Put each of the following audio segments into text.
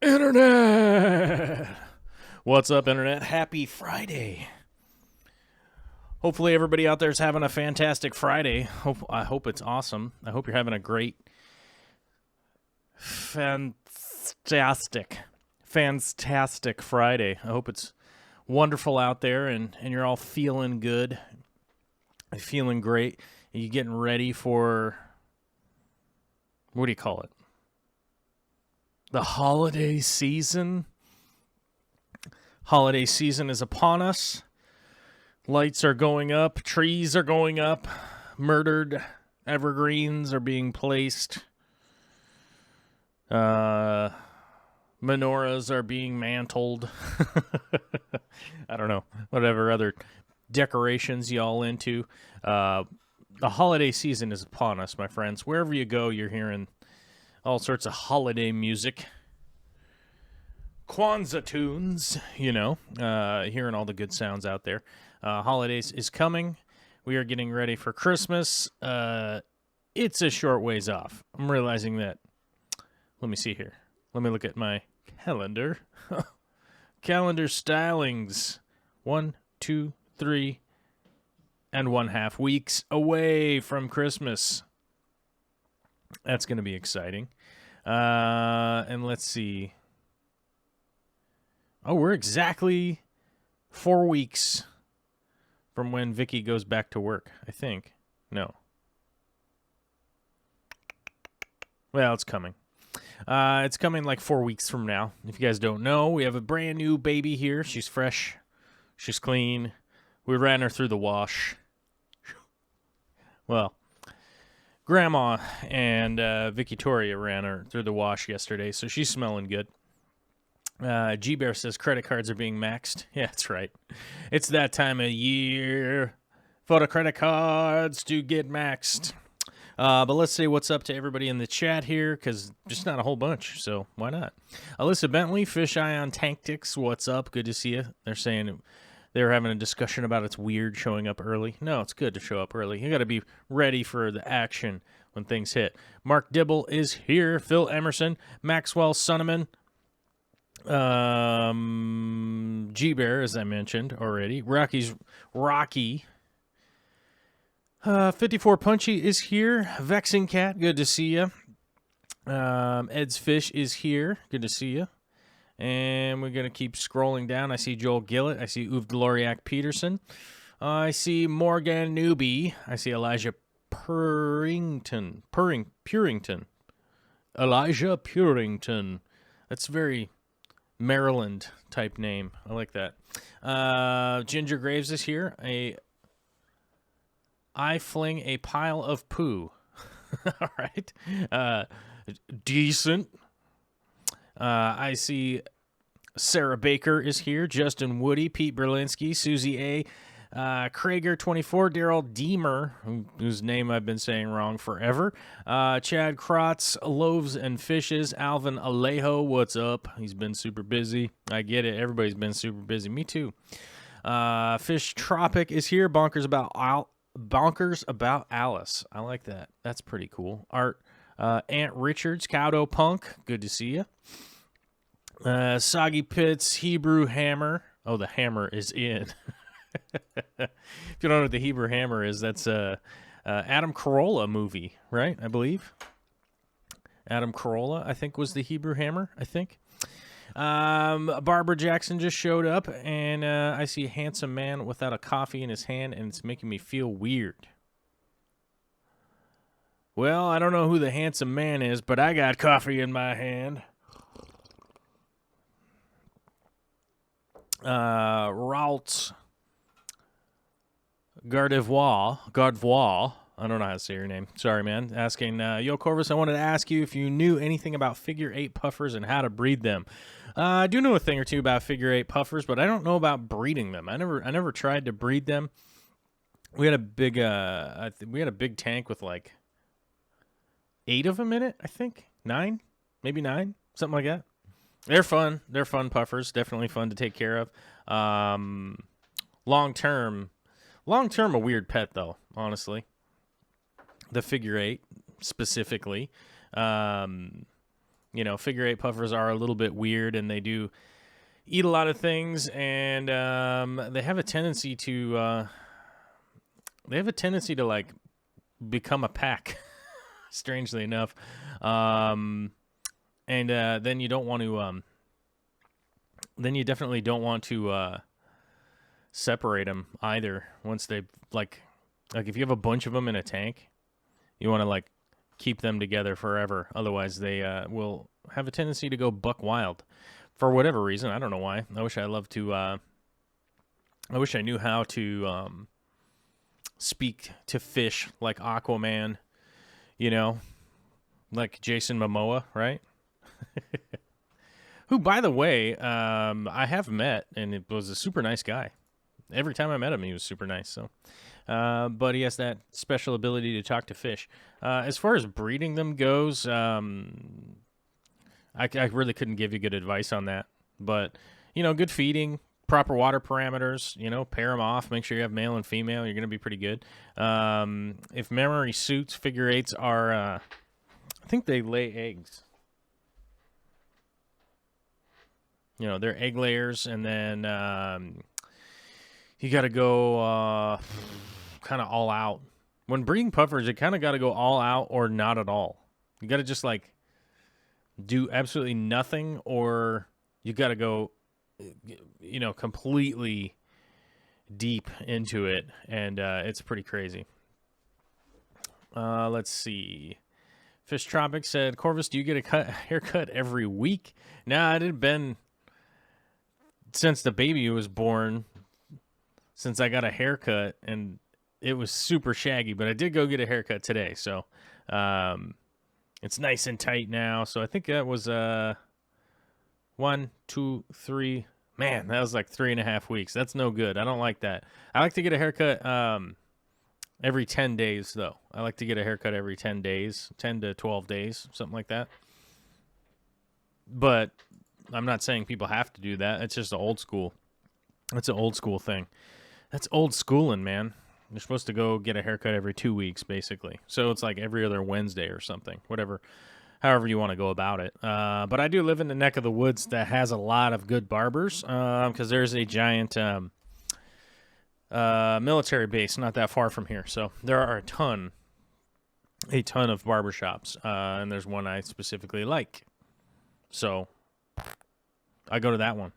Internet! What's up, Internet? Happy Friday. Hopefully everybody out there is having a fantastic Friday. I hope it's awesome. I hope you're having a great, fantastic Friday. I hope it's wonderful out there and you're all feeling good, feeling great. Are you getting ready for, what do you call it? The holiday season. Holiday season is upon us. Lights are going up. Trees are going up. Murdered evergreens are being placed. Menorahs are being mantled. I don't know. Whatever other decorations y'all into. The holiday season is upon us, my friends. Wherever you go, you're hearing all sorts of holiday music. Kwanzaa tunes, hearing all the good sounds out there. Holidays is coming. We are getting ready for Christmas. It's a short ways off. I'm realizing that. Let me see here. Let me look at my calendar. Calendar stylings. 1, 2, 3, and 1/2 weeks away from Christmas. That's going to be exciting. And let's see. Oh, we're exactly 4 weeks from when Vicky goes back to work, I think. No. Well, it's coming. It's coming like 4 weeks from now. If you guys don't know, we have a brand new baby here. She's fresh. She's clean. We ran her through the wash. Well, Grandma and Vicky Toria ran her through the wash yesterday, so she's smelling good. G-Bear says credit cards are being maxed. Yeah, that's right. It's that time of year for the credit cards to get maxed. But let's say what's up to everybody in the chat here, because just not a whole bunch, so why not? Alyssa Bentley, Fisheye on Tactics, what's up? Good to see you. They're saying they're having a discussion about it's weird showing up early. No, it's good to show up early. You got to be ready for the action when things hit. Mark Dibble is here. Phil Emerson, Maxwell Sonneman, G-Bear, as I mentioned already. Rocky. 54 Punchy is here. Vexing Cat, good to see you. Ed's Fish is here. Good to see you. And we're going to keep scrolling down. I see Joel Gillett. I see Uwe Gloriak Peterson. I see Morgan Newby. I see Elijah Purington. Elijah Purington. That's very Maryland type name. I like that. Ginger Graves is here. I fling a pile of poo. All right. Decent. I see Sarah Baker is here. Justin Woody, Pete Berlinski, Susie A. Krager24, Daryl Deemer, whose name I've been saying wrong forever. Chad Krotz, Loaves and Fishes. Alvin Alejo, what's up? He's been super busy. I get it. Everybody's been super busy. Me too. Fish Tropic is here. Bonkers About Alice. I like that. That's pretty cool. Art. Aunt Richards, Cowdo Punk, good to see you. Soggy Pits, Hebrew Hammer. Oh, the hammer is in. If you don't know what the Hebrew Hammer is, that's Adam Carolla movie, right? I believe. Adam Carolla, I think, was the Hebrew Hammer, I think. Barbara Jackson just showed up, and I see a handsome man without a coffee in his hand, and it's making me feel weird. Well, I don't know who the handsome man is, but I got coffee in my hand. Rault Gardevois, I don't know how to say your name. Sorry, man. Asking, Yo, Corvus, I wanted to ask you if you knew anything about figure 8 puffers and how to breed them. I do know a thing or two about figure 8 puffers, but I don't know about breeding them. I never tried to breed them. We had a big tank with like 8 of them in it, I think. 9? Maybe 9? Something like that. They're fun. They're fun puffers. Definitely fun to take care of. Long term, a weird pet, though, honestly. The figure 8, specifically. Figure 8 puffers are a little bit weird, and they do eat a lot of things, and they have a tendency to... like, become a pack, strangely enough. And then you don't want to... then you definitely don't want to separate them either. Once they like if you have a bunch of them in a tank, you want to like keep them together forever. Otherwise, they will have a tendency to go buck wild for whatever reason. I don't know why. I wish I knew how to speak to fish like Aquaman. Like Jason Momoa, right? Who, by the way, I have met, and it was a super nice guy. Every time I met him, he was super nice. So, but he has that special ability to talk to fish. As far as breeding them goes, I really couldn't give you good advice on that. But, good feeding, proper water parameters, pair them off, make sure you have male and female. You're going to be pretty good. If memory suits, figure 8s are, I think they lay eggs. They're egg layers, and then you got to go kind of all out. When breeding puffers, you kind of got to go all out or not at all. You got to just, like, do absolutely nothing, or you got to go, completely deep into it, and it's pretty crazy. Let's see. Fish Tropic said, Corvus, do you get a haircut every week? Nah, it had been... since the baby was born, since I got a haircut, and it was super shaggy, but I did go get a haircut today, so it's nice and tight now. So I think that was 1, 2, 3. Man, that was like 3.5 weeks. That's no good. I don't like that. I like to get a haircut every 10 days, though. I like to get a haircut every 10 days, 10 to 12 days, something like that. But I'm not saying people have to do that. It's just old school. It's an old school thing. That's old schooling, man. You're supposed to go get a haircut every 2 weeks, basically. So it's like every other Wednesday or something. However you want to go about it. But I do live in the neck of the woods that has a lot of good barbers, because there's a giant military base not that far from here. So there are a ton of barbershops, and there's one I specifically like. So I go to that one.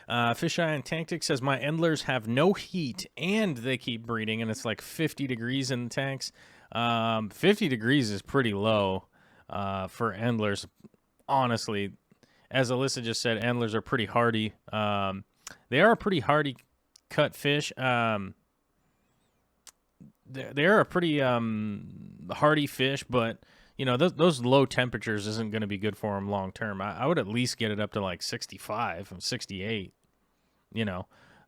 Fisheye and Tanktic says, my Endlers have no heat and they keep breeding, and it's like 50 degrees in the tanks. 50 degrees is pretty low for Endlers. Honestly, as Alyssa just said, Endlers are pretty hardy. They are a pretty hardy cut fish. They are a pretty hardy fish, but those low temperatures isn't going to be good for them long term. I would at least get it up to like 65, 68.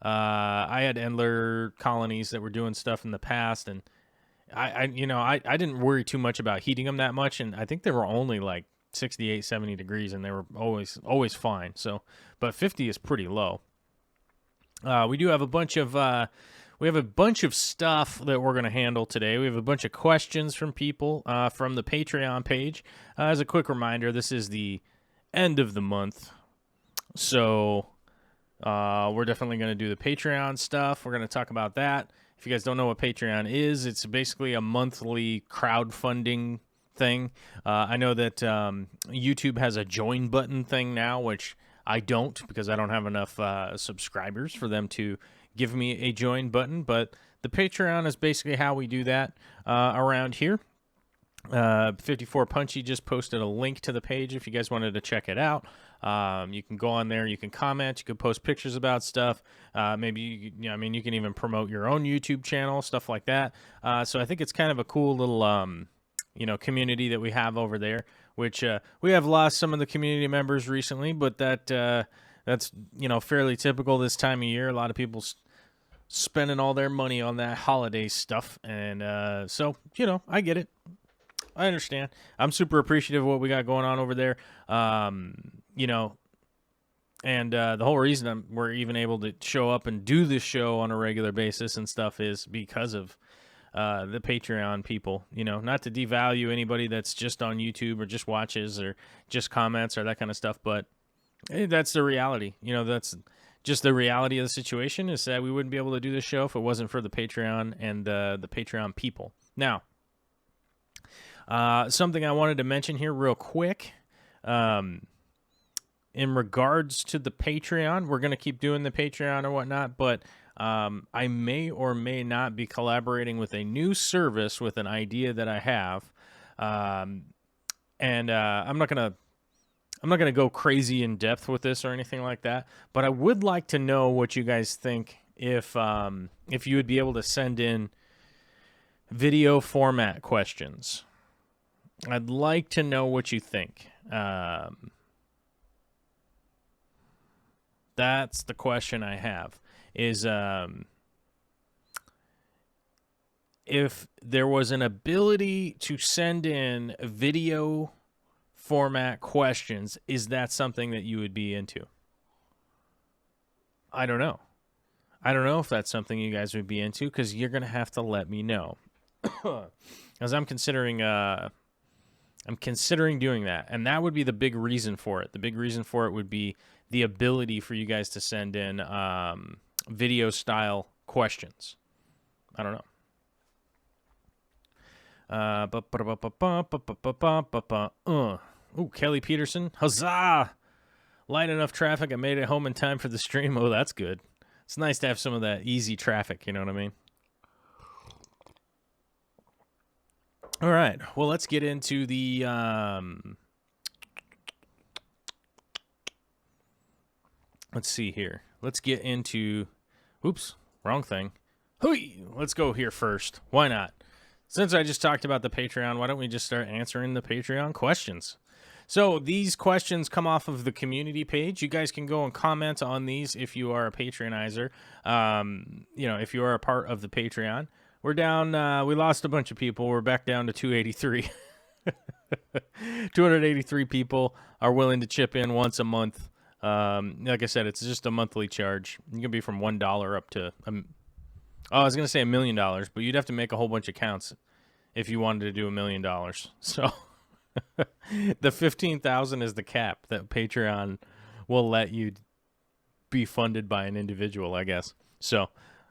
I had Endler colonies that were doing stuff in the past, and I didn't worry too much about heating them that much, and I think they were only like 68, 70 degrees, and they were always fine. So, but 50 is pretty low. We do have a bunch of stuff that we're going to handle today. We have a bunch of questions from people from the Patreon page. As a quick reminder, this is the end of the month, so we're definitely going to do the Patreon stuff. We're going to talk about that. If you guys don't know what Patreon is, it's basically a monthly crowdfunding thing. I know that YouTube has a join button thing now, which I don't, because I don't have enough subscribers for them to give me a join button. But the Patreon is basically how we do that around here. 54 Punchy just posted a link to the page if you guys wanted to check it out. You can go on there, you can comment, you can post pictures about stuff. Maybe you can even promote your own YouTube channel, stuff like that. So I think it's kind of a cool little community that we have over there, which we have lost some of the community members recently, but that's fairly typical this time of year. A lot of people spending all their money on that holiday stuff, and so I get it. I understand. I'm super appreciative of what we got going on over there. And the whole reason we're even able to show up and do this show on a regular basis and stuff is because of the Patreon people. Not to devalue anybody that's just on YouTube or just watches or just comments or that kind of stuff, but that's the reality. That's just the reality of the situation, is that we wouldn't be able to do this show if it wasn't for the Patreon and the Patreon people. Now, something I wanted to mention here real quick, in regards to the Patreon, we're going to keep doing the Patreon or whatnot, but I may or may not be collaborating with a new service with an idea that I have, and I'm not gonna go crazy in depth with this or anything like that, but I would like to know what you guys think if you would be able to send in video format questions. I'd like to know what you think. That's the question I have, is if there was an ability to send in video format questions, is that something that you would be into? I don't know. I don't know if that's something you guys would be into, because you're going to have to let me know. Because I'm considering doing that, and that would be the big reason for it. The big reason for it would be the ability for you guys to send in video style questions. I don't know. Ooh, Kelly Peterson. Huzzah! Light enough traffic, I made it home in time for the stream. Oh, that's good. It's nice to have some of that easy traffic, you know what I mean? All right, well, let's get into the let's see here. Let's get into, oops, wrong thing. Let's go here first. Why not? Since I just talked about the Patreon, why don't we just start answering the Patreon questions? So these questions come off of the community page. You guys can go and comment on these if you are a patronizer. If you are a part of the Patreon. We're down, we lost a bunch of people. We're back down to 283. 283 people are willing to chip in once a month. Like I said, it's just a monthly charge. You can be from $1 up to, I was going to say $1 million, but you'd have to make a whole bunch of counts if you wanted to do $1 million. So the 15,000 is the cap that Patreon will let you be funded by an individual, I guess. So,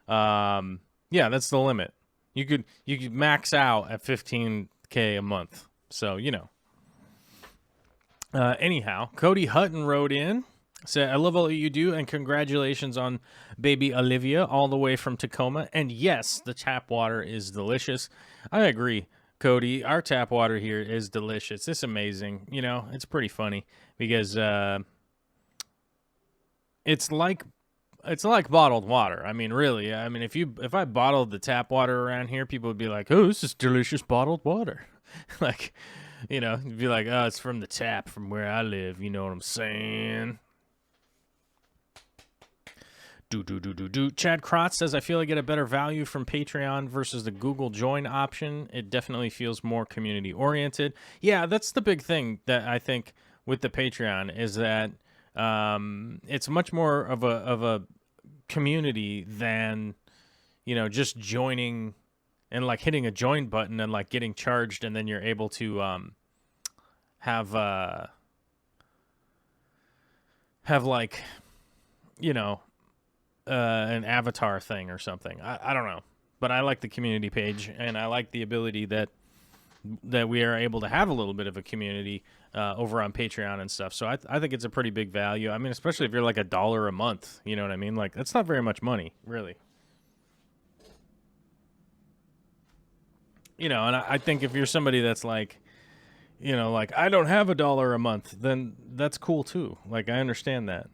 yeah, that's the limit. You could max out at $15K a month. So, anyhow, Cody Hutton wrote in, said, I love all you do, and congratulations on baby Olivia all the way from Tacoma. And yes, the tap water is delicious. I agree, Cody. Our tap water here is delicious. It's amazing. It's pretty funny because it's like bottled water. I mean, really. I mean, if I bottled the tap water around here, people would be like, "Oh, this is delicious bottled water." Like, you'd be like, "Oh, it's from the tap from where I live." You know what I'm saying? Chad Krotz says, I feel I get a better value from Patreon versus the Google Join option. It definitely feels more community oriented. Yeah, that's the big thing that I think with the Patreon is that it's much more of a community than, just joining and like hitting a join button and like getting charged, and then you're able to have like, an avatar thing or something. I don't know, but I like the community page, and I like the ability that we are able to have a little bit of a community over on Patreon and stuff. So I think it's a pretty big value. I mean, especially if you're like $1 a month, you know what I mean? Like, that's not very much money, really. And I think if you're somebody that's like, like I don't have $1 a month, then that's cool too. Like I understand that.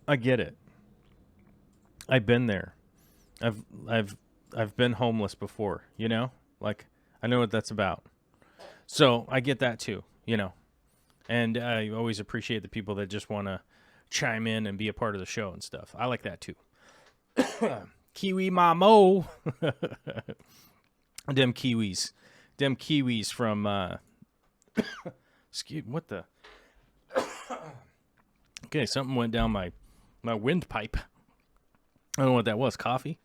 I get it. I've been there. I've I've I've been homeless before, Like I know what that's about. So, I get that too. And I always appreciate the people that just want to chime in and be a part of the show and stuff. I like that too. Kiwi Mamo. Them Kiwis. Them Kiwis from excuse what the Okay, something went down my windpipe. I don't know what that was. Coffee?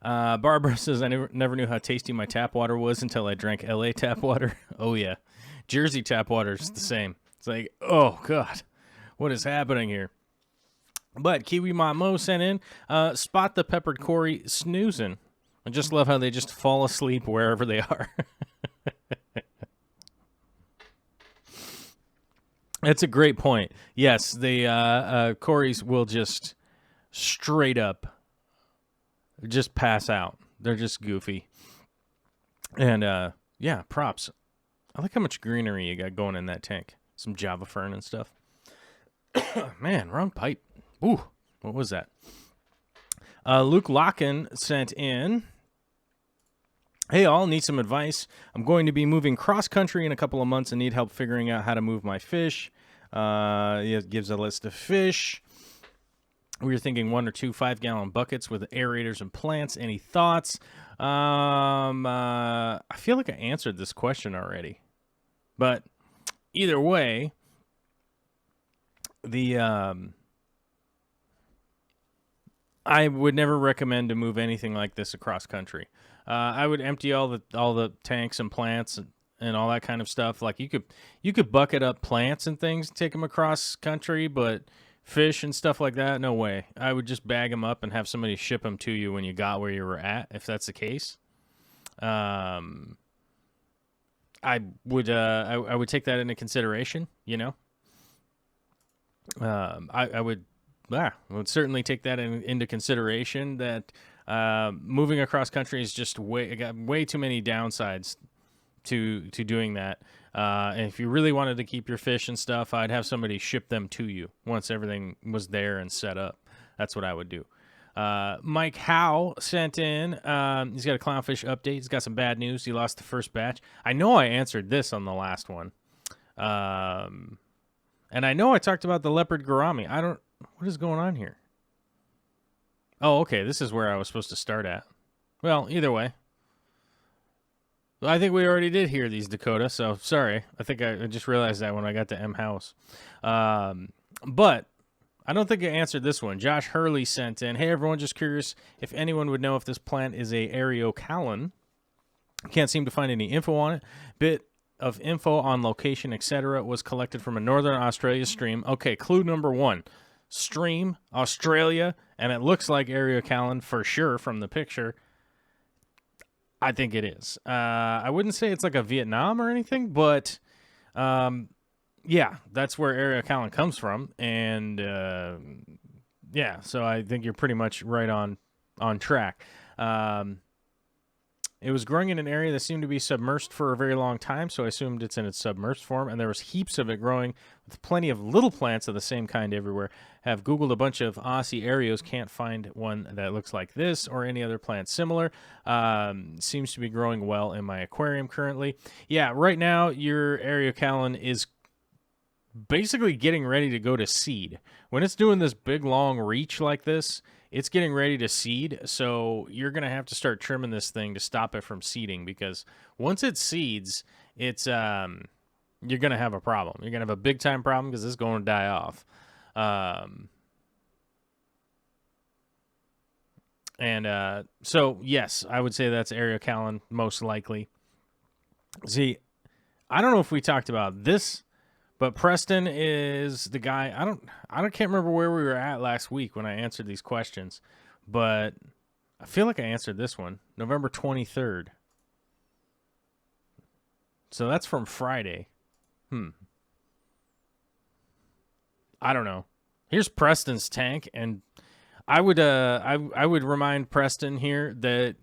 Barbara says, I never knew how tasty my tap water was until I drank LA tap water. Oh, yeah. Jersey tap water is the same. It's like, oh, God. What is happening here? But Kiwi Mamo sent in, spot the peppered Corey snoozing. I just love how they just fall asleep wherever they are. That's a great point. Yes, the Corys will just straight up just pass out. They're just goofy. And, yeah, props. I like how much greenery you got going in that tank. Some Java fern and stuff. Man, wrong pipe. Ooh, what was that? Luke Locken sent in, hey, all, need some advice. I'm going to be moving cross-country in a couple of months and need help figuring out how to move my fish. It gives a list of fish. We were thinking 1 or 2 5-gallon buckets with aerators and plants. Any thoughts? I feel like I answered this question already. But either way, I would never recommend to move anything like this across country. I would empty all the tanks and plants and all that kind of stuff. Like you could bucket up plants and things, take them across country, but fish and stuff like that, no way. I would just bag them up and have somebody ship them to you when you got where you were at, if that's the case. I would take that into consideration, I would certainly take that into consideration that moving across country is just got way too many downsides to doing that. And if you really wanted to keep your fish and stuff, I'd have somebody ship them to you once everything was there and set up. That's what I would do. Mike Howe sent in. He's got a clownfish update. He's got some bad news. He lost the first batch. I know I answered this on the last one. And I know I talked about the leopard gourami. What is going on here? Oh, okay. This is where I was supposed to start at. Well, either way. I think we already did hear these, Dakota, so sorry. I think I just realized that when I got to M House. But I don't think I answered this one. Josh Hurley sent in, hey, everyone, just curious if anyone would know if this plant is a Areocallan. Can't seem to find any info on it. Bit of info on location, etc. was collected from a Northern Australia stream. Okay, clue number 1. Stream, Australia, and it looks like Areocallan for sure from the picture. I think it is. I wouldn't say it's like a Vietnam or anything, but yeah, that's where Areocallan comes from. And yeah, so I think you're pretty much right on track. It was growing in an area that seemed to be submersed for a very long time, so I assumed it's in its submersed form, and there was heaps of it growing with plenty of little plants of the same kind everywhere. Have Googled a bunch of Aussie Areos, can't find one that looks like this or any other plant similar. Seems to be growing well in my aquarium currently. Yeah, right now your Areocallan is basically getting ready to go to seed. When it's doing this big long reach like this, it's getting ready to seed, so you're going to have to start trimming this thing to stop it from seeding, because once it seeds, it's you're going to have a problem. You're going to have a big-time problem because it's going to die off. So, yes, I would say that's Areocallan most likely. See, I don't know if we talked about this, but Preston is the guy. I can't remember where we were at last week when I answered these questions, but I feel like I answered this one, November 23rd. So that's from Friday. I don't know. Here's Preston's tank, and I would remind Preston here that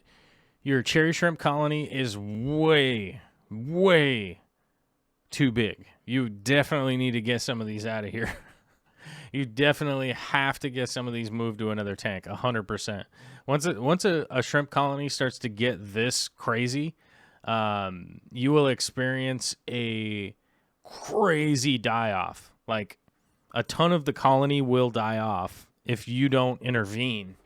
your cherry shrimp colony is way, way too big. You definitely need to get some of these out of here. You definitely have to get some of these moved to another tank, 100%. Once a shrimp colony starts to get this crazy, you will experience a crazy die-off. Like, a ton of the colony will die off if you don't intervene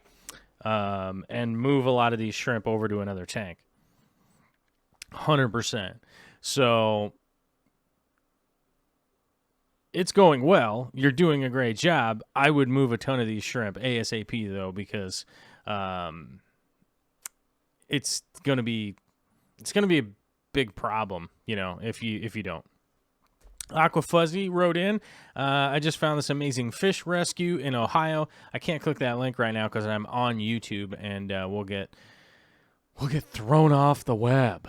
and move a lot of these shrimp over to another tank. 100%. So it's going well. You're doing a great job. I would move a ton of these shrimp ASAP, though, because it's gonna be a big problem, if you don't. Aqua Fuzzy wrote in, I just found this amazing fish rescue in Ohio. I can't click that link right now because I'm on YouTube, and we'll get thrown off the web.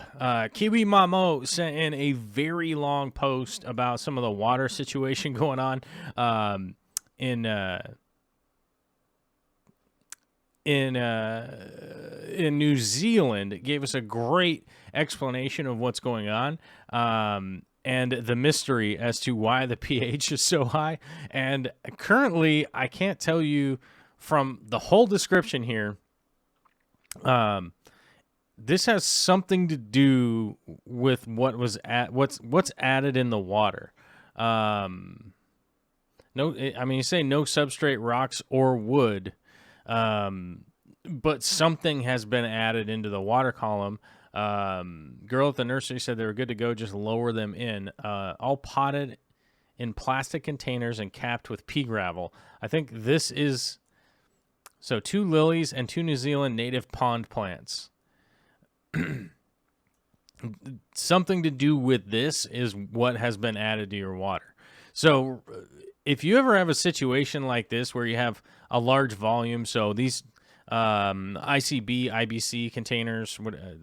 Kiwi Mamo sent in a very long post about some of the water situation going on in New Zealand. It gave us a great explanation of what's going on. And the mystery as to why the pH is so high. And currently, I can't tell you from the whole description here, this has something to do with what's added in the water. You say no substrate, rocks, or wood, but something has been added into the water column. Girl at the nursery said they were good to go. Just lower them in. All potted in plastic containers and capped with pea gravel. I think this is 2 lilies and 2 New Zealand native pond plants. Something to do with this is what has been added to your water. So if you ever have a situation like this where you have a large volume, so these ICB, IBC containers,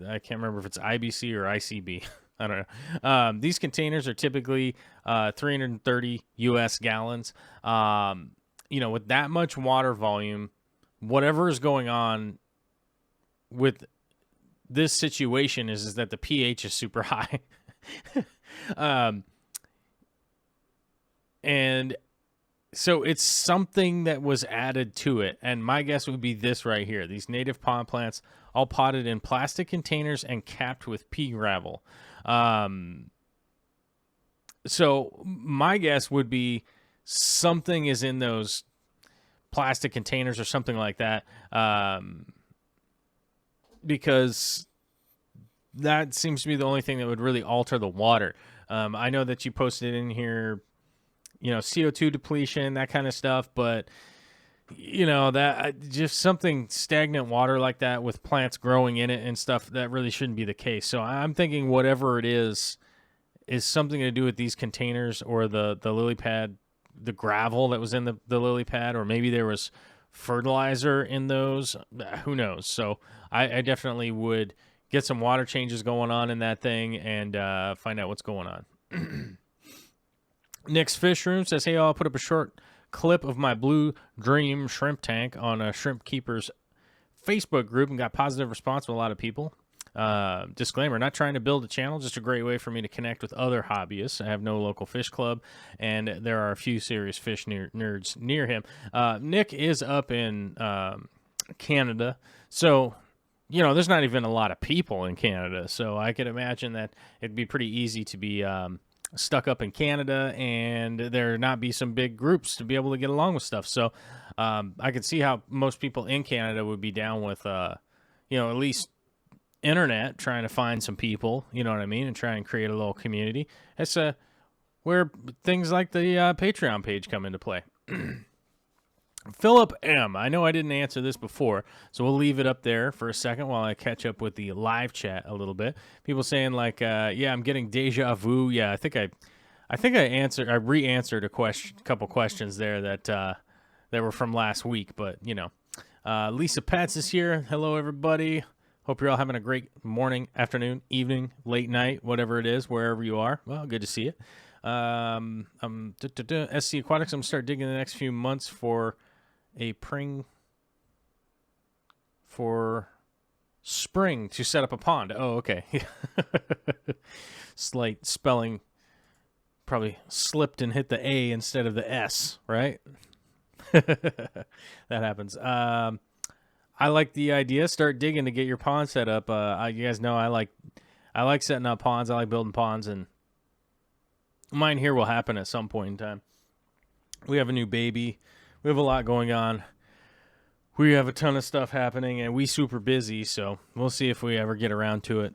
I can't remember if it's IBC or ICB. I don't know. These containers are typically 330 U.S. gallons. With that much water volume, whatever is going on with this situation is that the pH is super high. And so it's something that was added to it. And my guess would be this right here. These native pond plants, all potted in plastic containers and capped with pea gravel. So my guess would be something is in those plastic containers or something like that. Because that seems to be the only thing that would really alter the water. I know that you posted in here, CO2 depletion, that kind of stuff, but that just something stagnant water like that with plants growing in it and stuff, that really shouldn't be the case. So I'm thinking whatever it is something to do with these containers or the lily pad, the gravel that was in the lily pad, or maybe there was fertilizer in those. Who knows? So I definitely would get some water changes going on in that thing and find out what's going on. Nick's Fish Room says, hey, I'll put up a short clip of my Blue Dream shrimp tank on a Shrimp Keepers Facebook group and got positive response from a lot of people. Disclaimer, not trying to build a channel, just a great way for me to connect with other hobbyists. I have no local fish club, and there are a few serious fish nerds near him. Nick is up in Canada, so there's not even a lot of people in Canada, so I could imagine that it'd be pretty easy to be stuck up in Canada and there not be some big groups to be able to get along with stuff. So I could see how most people in Canada would be down with, at least internet, trying to find some people, you know what I mean, and try and create a little community. That's where things like the Patreon page come into play. Philip M. I know I didn't answer this before, so we'll leave it up there for a second while I catch up with the live chat a little bit. People saying like, yeah, I'm getting deja vu. Yeah, I think I re-answered a couple questions there that were from last week, but Lisa Pats is here. Hello, everybody. Hope you're all having a great morning, afternoon, evening, late night, whatever it is, wherever you are. Well, good to see you. SC Aquatics, I'm going to start digging the next few months for a pring for spring to set up a pond. Oh, okay. Slight spelling, probably slipped and hit the A instead of the S, right? That happens. I like the idea. Start digging to get your pond set up. You guys know I like setting up ponds. I like building ponds, and mine here will happen at some point in time. We have a new baby. We have a lot going on. We have a ton of stuff happening, and we super busy, so we'll see if we ever get around to it.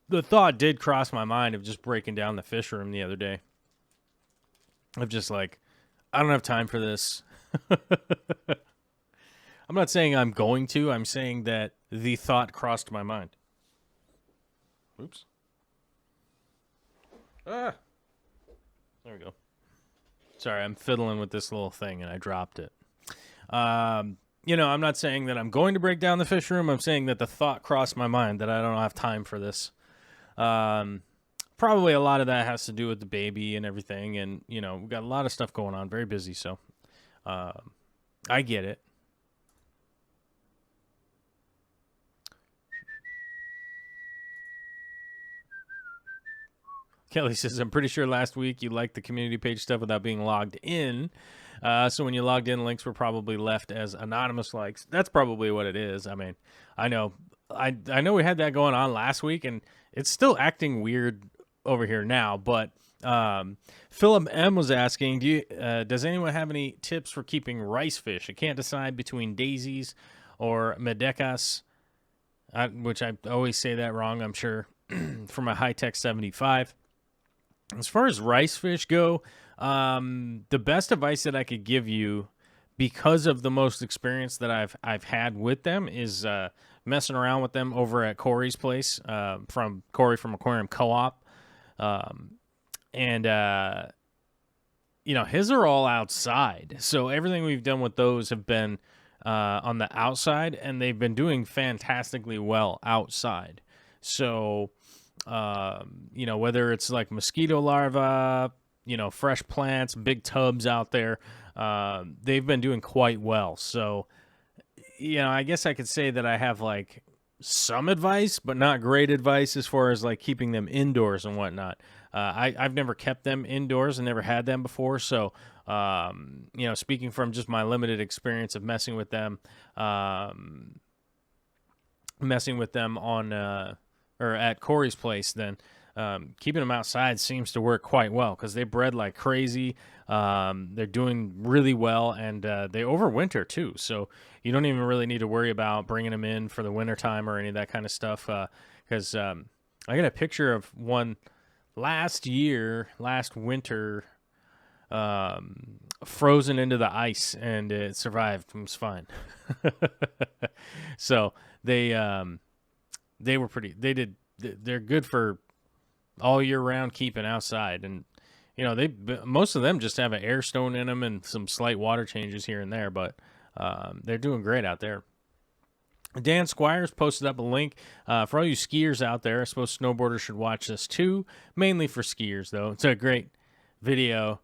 The thought did cross my mind of just breaking down the fish room the other day. Of just like, I don't have time for this. I'm not saying I'm going to. I'm saying that the thought crossed my mind. Oops. Ah. There we go. Sorry, I'm fiddling with this little thing, and I dropped it. I'm not saying that I'm going to break down the fish room. I'm saying that the thought crossed my mind that I don't have time for this. Probably a lot of that has to do with the baby and everything, and, we've got a lot of stuff going on. Very busy, so I get it. Kelly says, I'm pretty sure last week you liked the community page stuff without being logged in. So when you logged in, links were probably left as anonymous likes. That's probably what it is. I mean, I know we had that going on last week, and it's still acting weird over here now. But Philip M was asking, does anyone have any tips for keeping rice fish? I can't decide between daisies or medecas, which I always say that wrong, I'm sure, for my high-tech 75. As far as rice fish go, the best advice that I could give you, because of the most experience that I've had with them, is messing around with them over at Corey's place, from Corey from Aquarium Co-op. His are all outside. So everything we've done with those have been on the outside, and they've been doing fantastically well outside. So, whether it's like mosquito larvae, fresh plants, big tubs out there, they've been doing quite well. So, I guess I could say that I have like some advice, but not great advice as far as like keeping them indoors and whatnot. I've never kept them indoors and never had them before. So, speaking from just my limited experience of messing with them on, or at Corey's place, then keeping them outside seems to work quite well because they bred like crazy. They're doing really well, and they overwinter too. So you don't even really need to worry about bringing them in for the wintertime or any of that kind of stuff. Because I got a picture of one last winter, frozen into the ice, and it survived. It was fine. So they were they're good for all year round keeping outside. And, most of them just have an air stone in them and some slight water changes here and there, but they're doing great out there. Dan Squires posted up a link for all you skiers out there. I suppose snowboarders should watch this too, mainly for skiers, though. It's a great video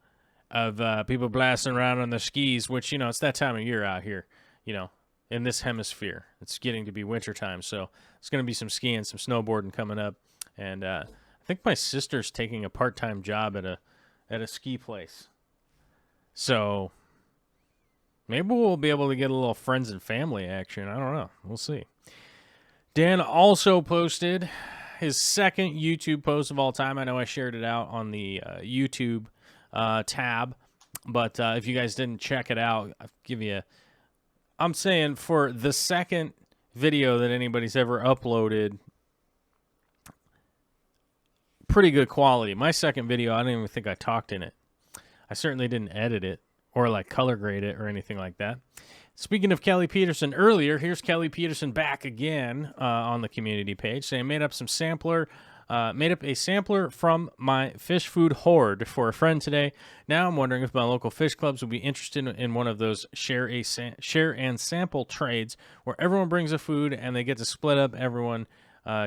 of people blasting around on their skis, which, it's that time of year out here, in this hemisphere. It's getting to be wintertime, so it's going to be some skiing, some snowboarding coming up. And I think my sister's taking a part-time job at a ski place. So maybe we'll be able to get a little friends and family action. I don't know. We'll see. Dan also posted his second YouTube post of all time. I know I shared it out on the YouTube tab, but if you guys didn't check it out, I'm saying for the second video that anybody's ever uploaded, pretty good quality. My second video, I don't even think I talked in it. I certainly didn't edit it or like color grade it or anything like that. Speaking of Kelly Peterson earlier, here's Kelly Peterson back again on the community page saying, made up a sampler from my fish food hoard for a friend today. Now I'm wondering if my local fish clubs would be interested in one of those share and sample trades where everyone brings a food and they get to split up. Everyone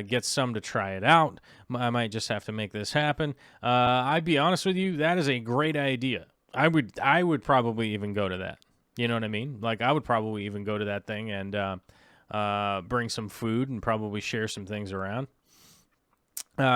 gets some to try it out. I might just have to make this happen. I'd be honest with you, that is a great idea. I would probably even go to that. You know what I mean? Like, I would probably even go to that thing and bring some food and probably share some things around.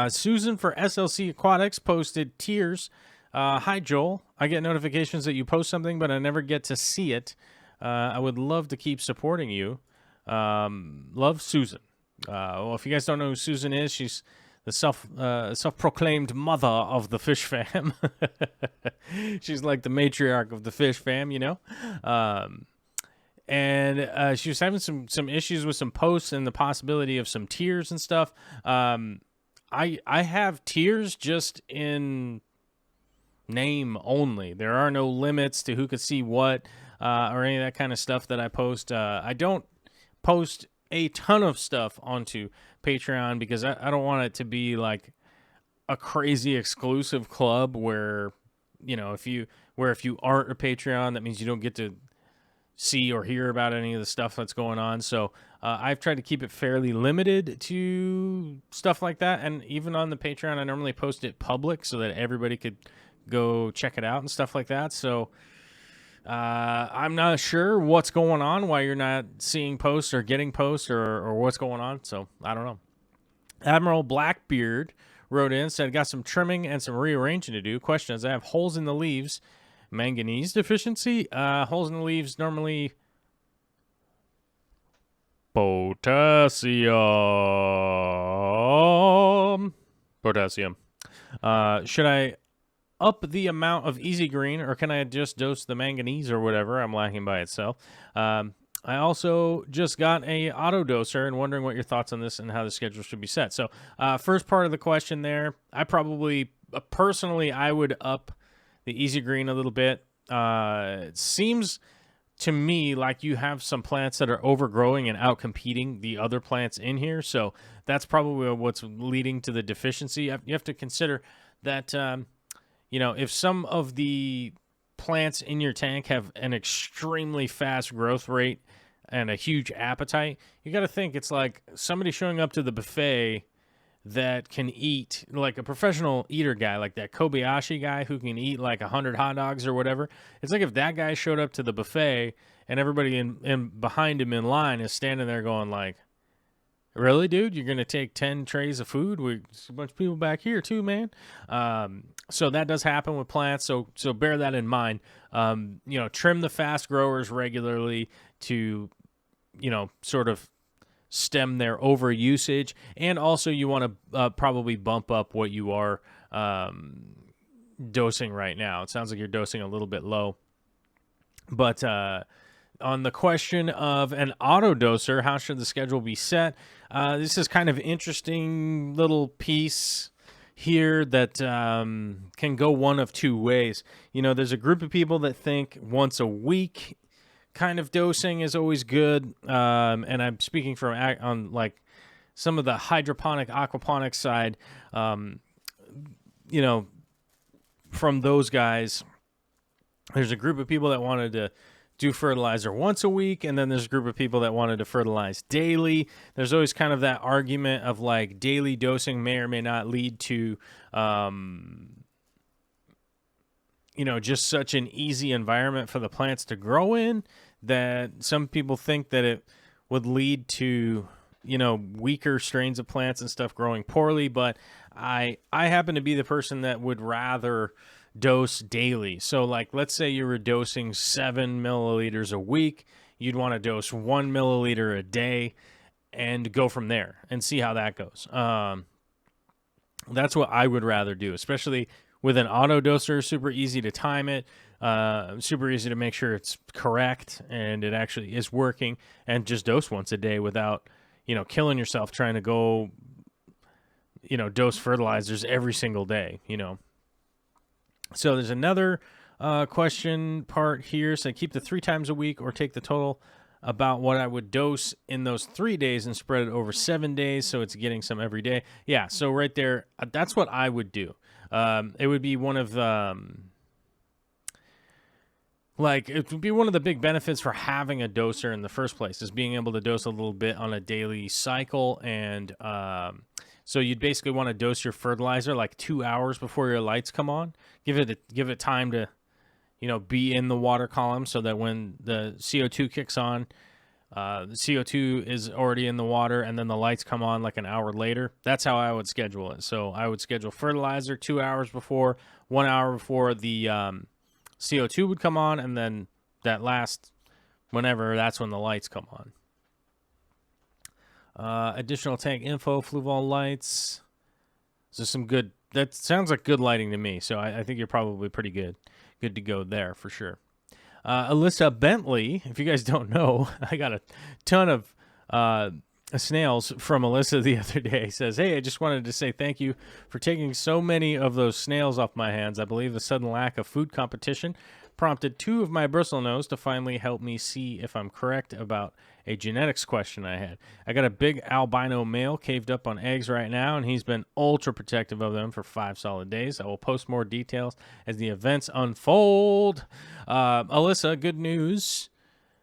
Susan for SLC Aquatics posted tears. Hi, Joel. I get notifications that you post something, but I never get to see it. I would love to keep supporting you. Love, Susan. Well, if you guys don't know who Susan is, she's the self-proclaimed mother of the fish fam. She's like the matriarch of the fish fam, you know. And she was having some issues with some posts and the possibility of some tears and stuff. I have tiers just in name only. There are no limits to who could see what or any of that kind of stuff that I post. I don't post a ton of stuff onto Patreon because I don't want it to be like a crazy exclusive club where, you know, if you aren't a Patreon, that means you don't get to see or hear about any of the stuff that's going on. So I've tried to keep it fairly limited to stuff like that. And even on the Patreon, I normally post it public so that everybody could go check it out and stuff like that. So I'm not sure what's going on, why you're not seeing posts or getting posts or what's going on. So I don't know. Admiral Blackbeard wrote in, said, got some trimming and some rearranging to do. Question is, I have holes in the leaves. Manganese deficiency? Holes in the leaves normally potassium. Should I up the amount of Easy Green, or can I just dose the manganese or whatever I'm lacking by itself? I also just got a auto doser and wondering what your thoughts on this and how the schedule should be set. So first part of the question there, I probably personally I would up the Easy Green a little bit. It seems to me like you have some plants that are overgrowing and outcompeting the other plants in here. So that's probably what's leading to the deficiency. You have to consider that, you know, if some of the plants in your tank have an extremely fast growth rate and a huge appetite, you got to think it's like somebody showing up to the buffet that can eat, like a professional eater guy, like that Kobayashi guy who can eat like 100 hot dogs or whatever. It's like if that guy showed up to the buffet and everybody in behind him in line is standing there going like, really, dude? You're going to take 10 trays of food? There's a bunch of people back here too, man. So that does happen with plants. So bear that in mind. You know, trim the fast growers regularly to, you know, sort of stem their overusage, and also you want to probably bump up what you are dosing right now. It sounds like you're dosing a little bit low. But on the question of an auto doser, how should the schedule be set? This is kind of interesting little piece here that can go one of two ways. You know, there's a group of people that think once a week kind of dosing is always good, and I'm speaking from on like some of the hydroponic, aquaponic side. You know, from those guys, there's a group of people that wanted to do fertilizer once a week, and then there's a group of people that wanted to fertilize daily. There's always kind of that argument of like daily dosing may or may not lead to you know, just such an easy environment for the plants to grow in, that some people think that it would lead to, you know, weaker strains of plants and stuff growing poorly. But I happen to be the person that would rather dose daily. So like, let's say you were dosing 7 milliliters a week, you'd want to dose 1 milliliter a day and go from there and see how that goes. That's what I would rather do, especially with an auto doser. Super easy to time it, super easy to make sure it's correct and it actually is working, and just dose once a day without, you know, killing yourself trying to go, you know, dose fertilizers every single day, you know. So there's another question part here. So keep the 3 times a week or take the total about what I would dose in those 3 days and spread it over 7 days, so it's getting some every day. Yeah, so right there, that's what I would do. It would be one of like, it would be one of the big benefits for having a doser in the first place, is being able to dose a little bit on a daily cycle. And so you'd basically want to dose your fertilizer like 2 hours before your lights come on. Give it time to, you know, be in the water column so that when the CO2 kicks on, The CO2 is already in the water, and then the lights come on like an hour later. That's how I would schedule it. So I would schedule fertilizer 2 hours before, 1 hour before the CO2 would come on, and then that last whenever, that's when the lights come on. Additional tank info, Fluval lights. So some good, that sounds like good lighting to me. So I think you're probably pretty good to go there for sure. Alyssa Bentley, if you guys don't know, I got a ton of snails from Alyssa the other day. Says, hey, I just wanted to say thank you for taking so many of those snails off my hands. I believe the sudden lack of food competition prompted 2 of my bristlenose to finally help me see if I'm correct about a genetics question I had. I got a big albino male caved up on eggs right now, and he's been ultra protective of them for 5 solid days. I will post more details as the events unfold. Alyssa, good news.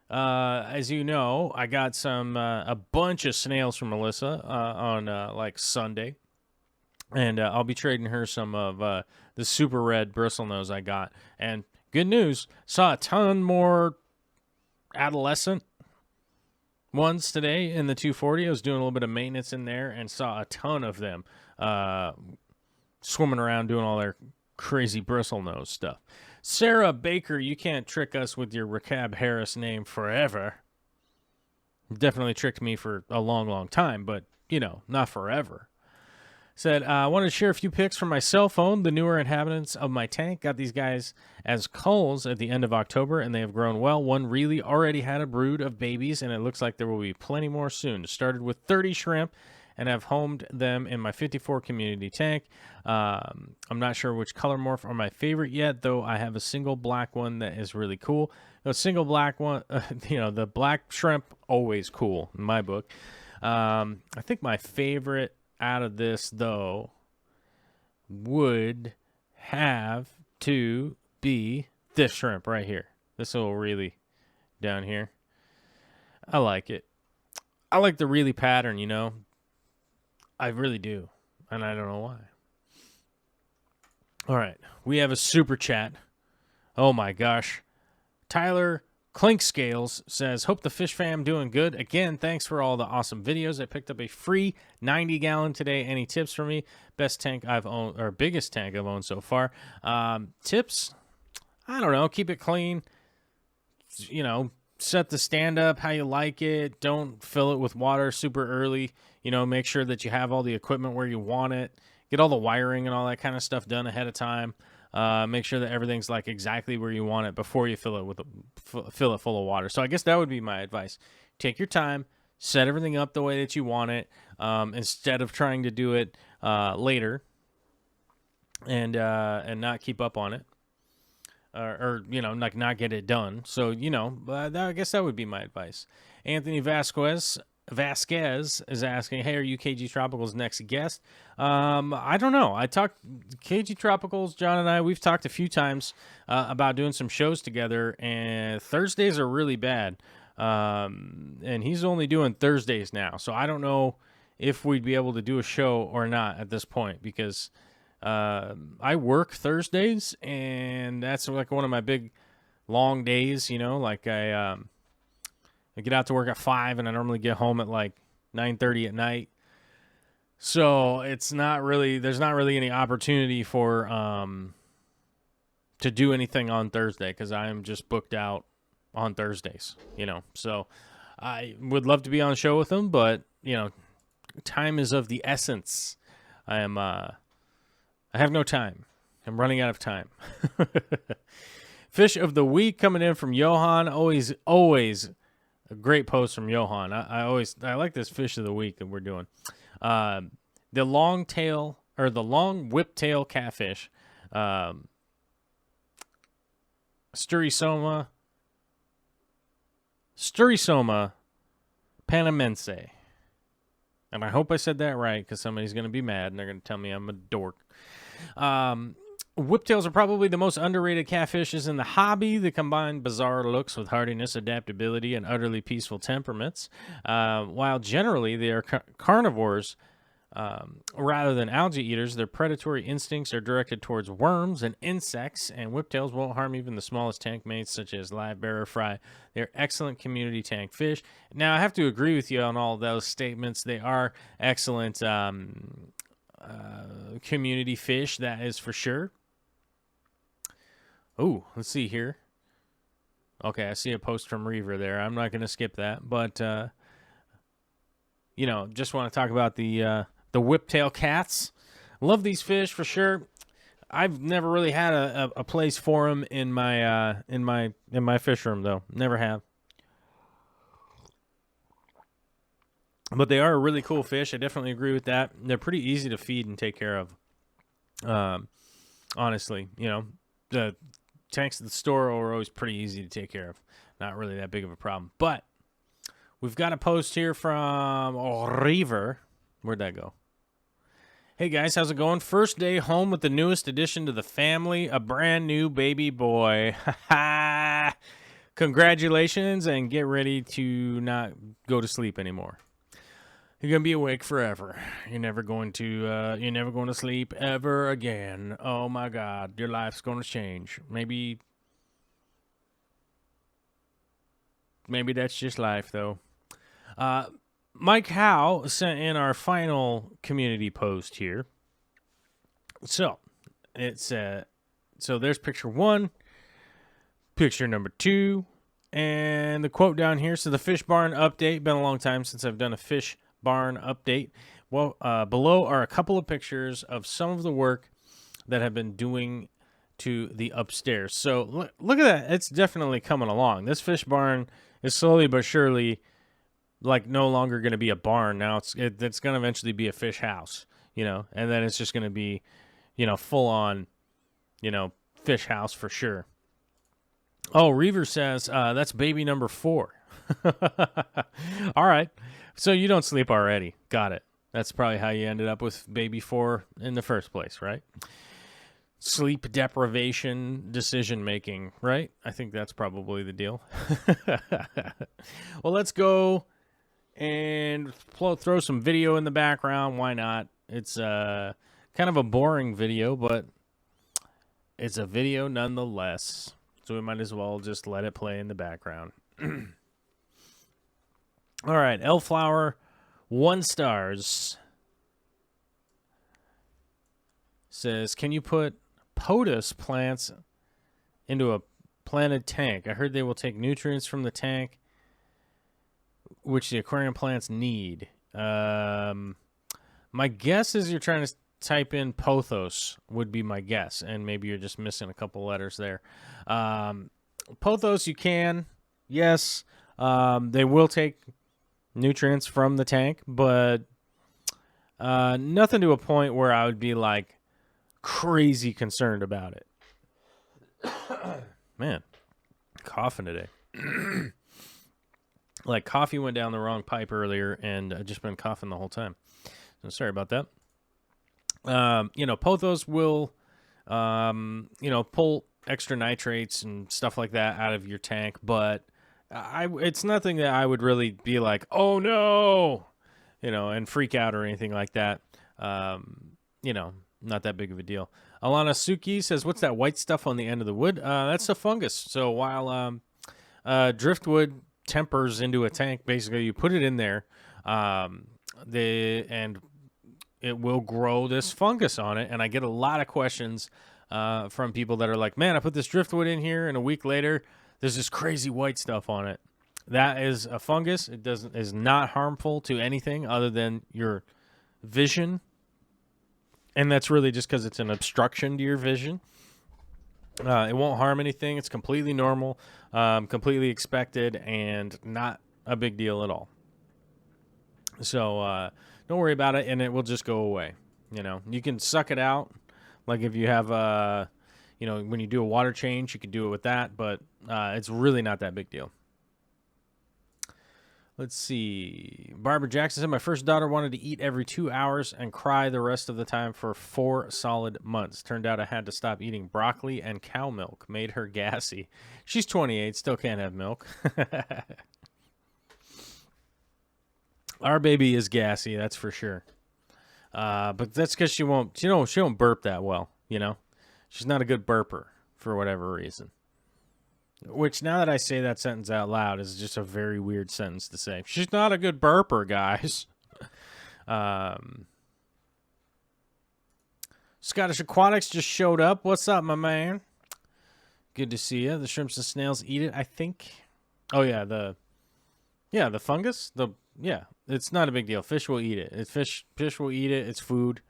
As you know, I got a bunch of snails from Alyssa on like Sunday, and I'll be trading her some of the super red bristlenose I got. And good news, saw a ton more adolescent ones today in the 240. I was doing a little bit of maintenance in there and saw a ton of them swimming around doing all their crazy bristlenose stuff. Sarah Baker, you can't trick us with your Racab Harris name forever. Definitely tricked me for a long, long time, but, you know, not forever. Said, I wanted to share a few pics from my cell phone. The newer inhabitants of my tank got these guys as culls at the end of October, and they have grown well. One really already had a brood of babies, and it looks like there will be plenty more soon. Started with 30 shrimp, and have homed them in my 54 community tank. I'm not sure which color morph are my favorite yet, though I have a single black one that is really cool. The single black one, you know, the black shrimp, always cool in my book. I think my favorite out of this, though, would have to be this shrimp right here. This little really down here. I like it. I like the really pattern, you know. I really do, and I don't know why. All right, we have a super chat. Oh my gosh. Tyler Clinkscales says, hope the fish fam doing good. Again, thanks for all the awesome videos. I picked up a free 90-gallon today. Any tips for me? Best tank I've owned, or biggest tank I've owned so far. Tips? I don't know. Keep it clean. You know, set the stand up how you like it. Don't fill it with water super early. You know, make sure that you have all the equipment where you want it. Get all the wiring and all that kind of stuff done ahead of time. Make sure that everything's like exactly where you want it before you fill it full of water. So I guess that would be my advice. Take your time, set everything up the way that you want it, instead of trying to do it later and not keep up on it. Or you know, like not get it done. So, you know, I guess that would be my advice. Anthony Vasquez is asking, hey, are you KG Tropical's next guest? I don't know. I talked KG Tropicals, John and I, we've talked a few times about doing some shows together, and Thursdays are really bad. And he's only doing Thursdays now. So I don't know if we'd be able to do a show or not at this point, because I work Thursdays, and that's like one of my big long days, you know, like I get out to work at 5, and I normally get home at like 9:30 at night. So there's not really any opportunity for to do anything on Thursday, because I am just booked out on Thursdays, you know. So I would love to be on the show with him, but you know, time is of the essence. I have no time. I'm running out of time. Fish of the week coming in from Johan. Always a great post from Johan. I like this fish of the week that we're doing. The long whiptail catfish, Sturysoma panamense. And I hope I said that right, because somebody's going to be mad and they're going to tell me I'm a dork. Whiptails are probably the most underrated catfishes in the hobby. They combine bizarre looks with hardiness, adaptability, and utterly peaceful temperaments. While generally they are carnivores, Rather than algae eaters, their predatory instincts are directed towards worms and insects, and whiptails won't harm even the smallest tank mates, such as live bear or fry. They're excellent community tank fish. Now, I have to agree with you on all those statements. They are excellent community fish, that is for sure. Oh, let's see here. Okay, I see a post from Reaver there. I'm not going to skip that, but just want to talk about the whiptail cats. Love these fish for sure. I've never really had a place for them in my fish room though. Never have. But they are a really cool fish. I definitely agree with that. They're pretty easy to feed and take care of. Honestly, the tanks at the store are always pretty easy to take care of. Not really that big of a problem. But we've got a post here from Reaver. Where'd that go? Hey guys, how's it going? First day home with the newest addition to the family, a brand new baby boy. Congratulations, and get ready to not go to sleep anymore. You're gonna be awake forever. You're never going to sleep ever again. Oh my God, your life's gonna change. Maybe that's just life though. Mike Howe sent in our final community post here. So it's so there's picture 1, picture number 2, and the quote down here. So the fish barn update. Been a long time since I've done a fish barn update. Well, below are a couple of pictures of some of the work that have been doing to the upstairs. So look at that. It's definitely coming along. This fish barn is slowly but surely like no longer going to be a barn. Now it's going to eventually be a fish house, and then it's just going to be, full on, fish house for sure. Oh, Reaver says, that's baby number 4. All right. So you don't sleep already. Got it. That's probably how you ended up with baby 4 in the first place, right? Sleep deprivation, decision making, right? I think that's probably the deal. Well, let's go and throw some video in the background. Why not? It's kind of a boring video, but it's a video nonetheless. So we might as well just let it play in the background. All right, Elflower, 1 stars. Says, can you put potus plants into a planted tank? I heard they will take nutrients from the tank, which the aquarium plants need. My guess is you're trying to type in pothos, would be my guess, and maybe you're just missing a couple letters there. Pothos, you can. Yes, they will take nutrients from the tank, but nothing to a point where I would be like crazy concerned about it. Man, coughing today. Like coffee went down the wrong pipe earlier, and I've just been coughing the whole time. So sorry about that. Pothos will, pull extra nitrates and stuff like that out of your tank, but it's nothing that I would really be like, oh no, and freak out or anything like that. Not that big of a deal. Alana Suki says, what's that white stuff on the end of the wood? That's a fungus. So while driftwood tempers into a tank, basically you put it in there, and it will grow this fungus on it. And I get a lot of questions from people that are like, man, I put this driftwood in here, and a week later, there's this crazy white stuff on it. That is a fungus. It is not harmful to anything other than your vision. And that's really just because it's an obstruction to your vision. It won't harm anything. It's completely normal, completely expected, and not a big deal at all. So don't worry about it, and it will just go away. You can suck it out. Like if you have, when you do a water change, you can do it with that, but it's really not that big deal. Let's see. Barbara Jackson said, my first daughter wanted to eat every 2 hours and cry the rest of the time for 4 solid months. Turned out I had to stop eating broccoli and cow milk. Made her gassy. She's 28, still can't have milk. Our baby is gassy, that's for sure. But that's because she won't burp that well, you know? She's not a good burper for whatever reason. Which, now that I say that sentence out loud, is just a very weird sentence to say. She's not a good burper, guys. Scottish Aquatics just showed up. What's up, my man? Good to see you. The shrimps and snails eat it, I think. Oh, yeah, the fungus. It's not a big deal. Fish will eat it. Fish will eat it. It's food.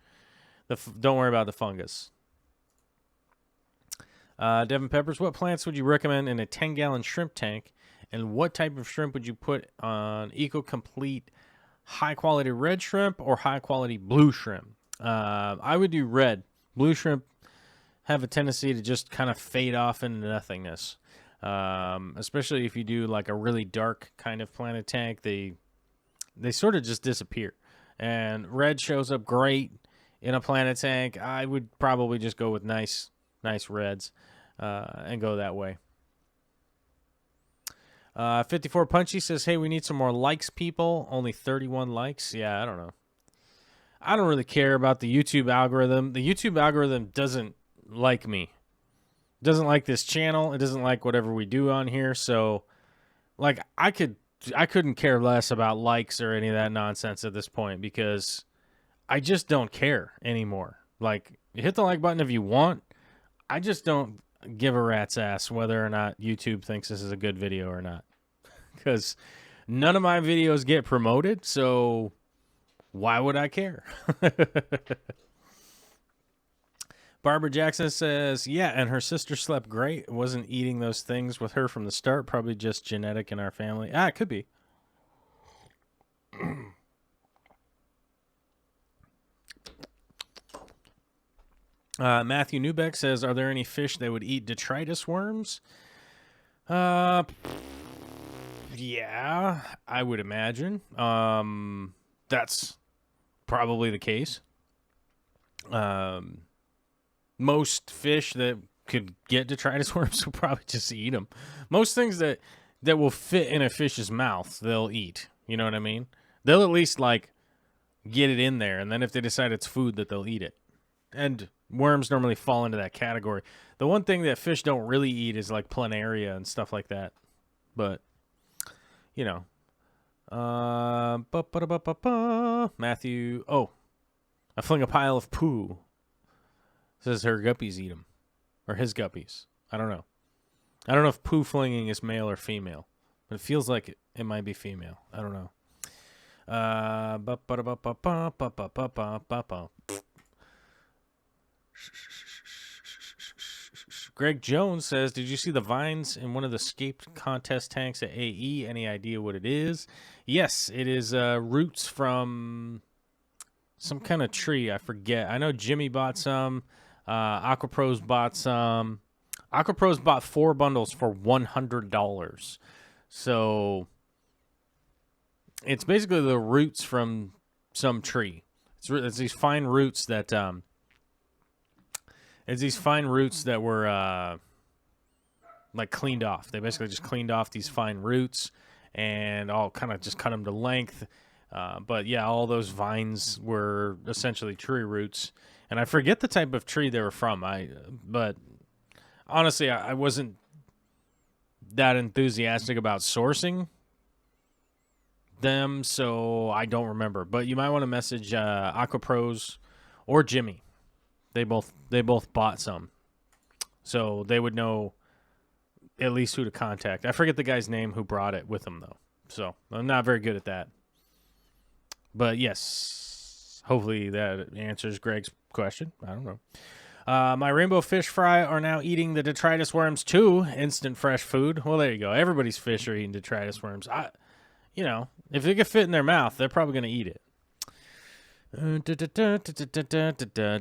Don't worry about the fungus. Devin Peppers, what plants would you recommend in a 10-gallon shrimp tank, and what type of shrimp would you put on Eco-Complete high-quality red shrimp or high-quality blue shrimp? I would do red. Blue shrimp have a tendency to just kind of fade off into nothingness, especially if you do like a really dark kind of planted tank. They sort of just disappear, and red shows up great in a planted tank. I would probably just go with nice reds and go that way. 54 Punchy says, hey, we need some more likes, people. Only 31 likes. Yeah, I don't know. I don't really care about the YouTube algorithm. The YouTube algorithm doesn't like me. It doesn't like this channel. It doesn't like whatever we do on here. So, like, I couldn't care less about likes or any of that nonsense at this point, because I just don't care anymore. Like, hit the like button if you want. I just don't give a rat's ass whether or not YouTube thinks this is a good video or not, because none of my videos get promoted, so why would I care? Barbara Jackson says, yeah, and her sister slept great. Wasn't eating those things with her from the start. Probably just genetic in our family. It could be. Matthew Newbeck says, are there any fish that would eat detritus worms? Yeah, I would imagine. That's probably the case. Most fish that could get detritus worms will probably just eat them. Most things that will fit in a fish's mouth, they'll eat. You know what I mean? They'll at least, like, get it in there, and then if they decide it's food, that they'll eat it. And worms normally fall into that category. The one thing that fish don't really eat is, like, planaria and stuff like that. But, you know. Matthew, I fling a pile of poo. Says her guppies eat them. Or his guppies. I don't know. I don't know if poo flinging is male or female. But it feels like it might be female. I don't know. Greg Jones says, did you see the vines in one of the scaped contest tanks at AE? Any idea what it is? Yes, it is roots from some kind of tree. I forget. I know Jimmy bought some. Aquapros bought some. Aquapros bought 4 bundles for $100. So it's basically the roots from some tree. It's these fine roots that were like cleaned off. They basically just cleaned off these fine roots and all kind of just cut them to length. But yeah, all those vines were essentially tree roots. And I forget the type of tree they were from. But honestly, I wasn't that enthusiastic about sourcing them, so I don't remember. But you might want to message Aquapros or Jimmy. They both bought some, so they would know at least who to contact. I forget the guy's name who brought it with him, though. So I'm not very good at that. But yes, hopefully that answers Greg's question. I don't know. My rainbow fish fry are now eating the detritus worms too. Instant fresh food. Well, there you go. Everybody's fish are eating detritus worms. If it can fit in their mouth, they're probably going to eat it.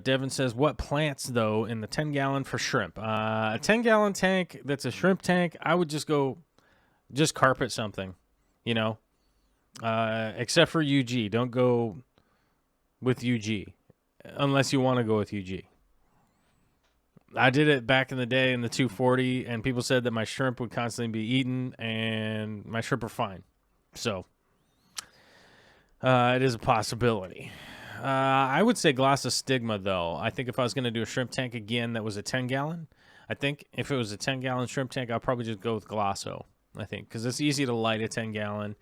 Devin says, what plants, though, in the 10-gallon for shrimp? A 10-gallon tank that's a shrimp tank, I would just carpet something, except for UG. Don't go with UG unless you want to go with UG. I did it back in the day in the 240, and people said that my shrimp would constantly be eaten, and my shrimp are fine. So, it is a possibility. I would say Glossostigma, though. I think if I was going to do a shrimp tank again that was a 10-gallon, I think if it was a 10-gallon shrimp tank, I'll probably just go with Glosso, I think, because it's easy to light a 10-gallon.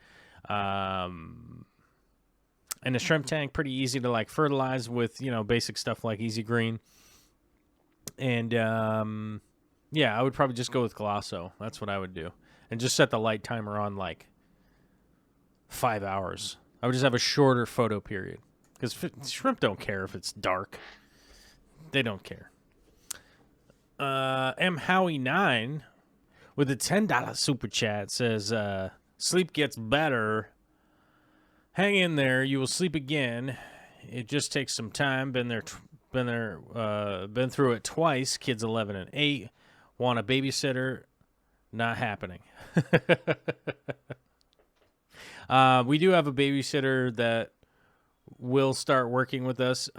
And a shrimp tank, pretty easy to, like, fertilize with, you know, basic stuff like Easy Green. And, yeah, I would probably just go with Glosso. That's what I would do. And just set the light timer on, like, 5 hours. I would just have a shorter photo period. Because shrimp don't care if it's dark. They don't care. M. Howie9 with a $10 super chat says, sleep gets better. Hang in there. You will sleep again. It just takes some time. Been through it twice. Kids 11 and 8 want a babysitter. Not happening. We do have a babysitter that will start working with us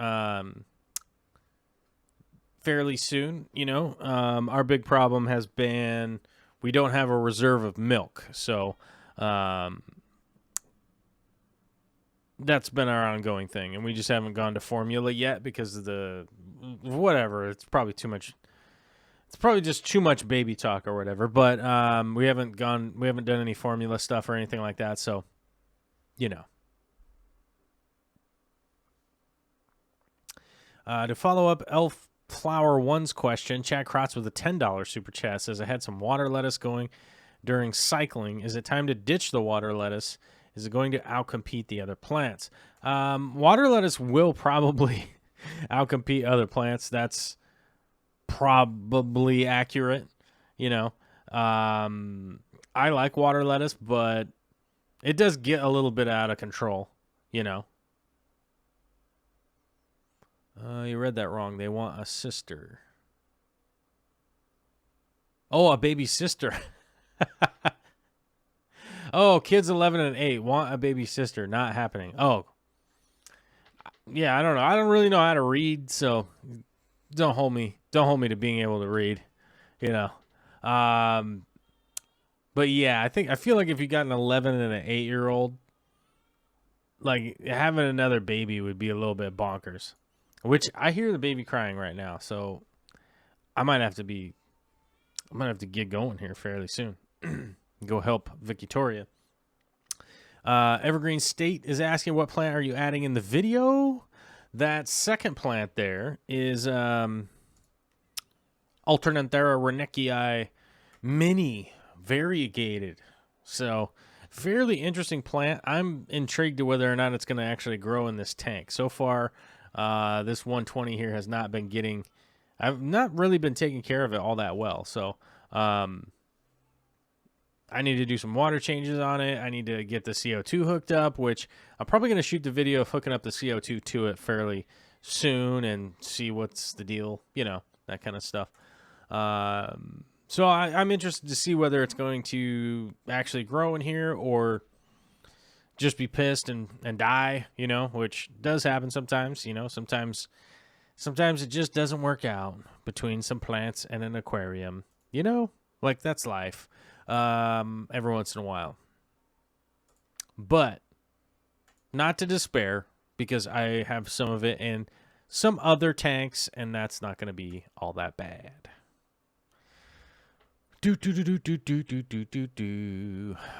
fairly soon. You know, our big problem has been we don't have a reserve of milk, so that's been our ongoing thing, and we just haven't gone to formula yet because of the whatever. It's probably too much. It's probably just too much baby talk or whatever. But we haven't done any formula stuff or anything like that. So, you know. To follow up Elf Flower One's question, Chad Krotz with a $10 super chat says, I had some water lettuce going during cycling. Is it time to ditch the water lettuce? Is it going to outcompete the other plants? Water lettuce will probably outcompete other plants. That's probably accurate. You know, I like water lettuce, but it does get a little bit out of control, you know. You read that wrong. They want a sister. Oh, a baby sister. Oh, kids 11 and 8 want a baby sister. Not happening. Oh. Yeah, I don't know. I don't really know how to read, so don't hold me to being able to read, you know. But yeah, I feel like if you got an 11 and an 8-year-old, like having another baby would be a little bit bonkers. Which I hear the baby crying right now, so I might have to get going here fairly soon. Go help Victoria. Evergreen State is asking, what plant are you adding in the video? That second plant there is Alternanthera renekii mini variegated. So fairly interesting plant. I'm intrigued to whether or not it's going to actually grow in this tank. So far, this 120 here has not been getting, I've not really been taking care of it all that well. So, I need to do some water changes on it. I need to get the CO2 hooked up, which I'm probably going to shoot the video of hooking up the CO2 to it fairly soon and see what's the deal, you know, that kind of stuff. So I'm interested to see whether it's going to actually grow in here or just be pissed and die, you know, which does happen sometimes, you know, sometimes it just doesn't work out between some plants and an aquarium, you know, like that's life, every once in a while, but not to despair because I have some of it in some other tanks and that's not going to be all that bad.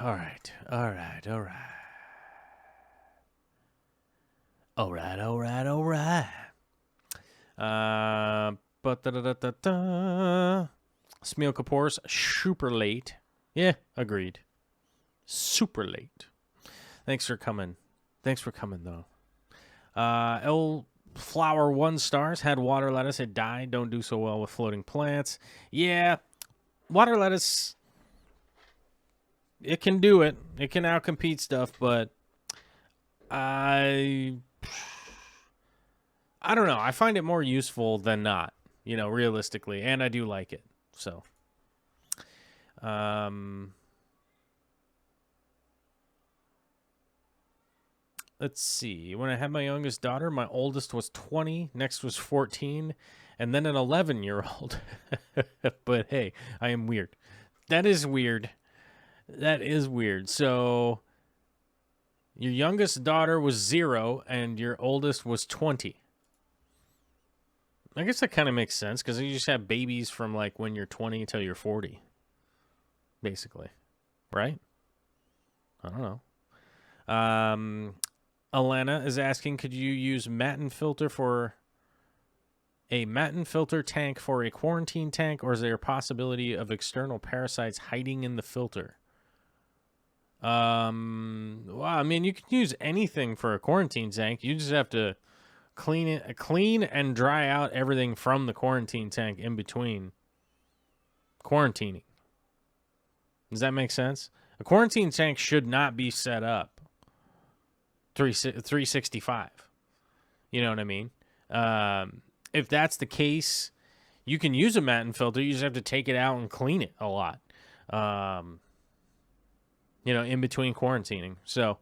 All right. Smil Kapoor's super late. Yeah, agreed. Super late. Thanks for coming, though. L Flower 1 stars had water lettuce. It died. Don't do so well with floating plants. Yeah, water lettuce, it can do it. It can outcompete stuff, but I don't know. I find it more useful than not, you know, realistically, and I do like it. So, let's see. When I had my youngest daughter, my oldest was 20, next was 14, and then an 11-year-old. But hey, I am weird. That is weird. So Your youngest daughter was 0 and your oldest was 20. I guess that kind of makes sense because you just have babies from like when you're 20 until you're 40, basically, right? I don't know. Alana is asking, could you use matin filter for a matin filter tank for a quarantine tank, or is there a possibility of external parasites hiding in the filter? Well, I mean, you can use anything for a quarantine tank. You just have to clean and dry out everything from the quarantine tank in between quarantining. Does that make sense? A quarantine tank should not be set up 365. You know what I mean? If that's the case, you can use a matin filter. You just have to take it out and clean it a lot, in between quarantining. So,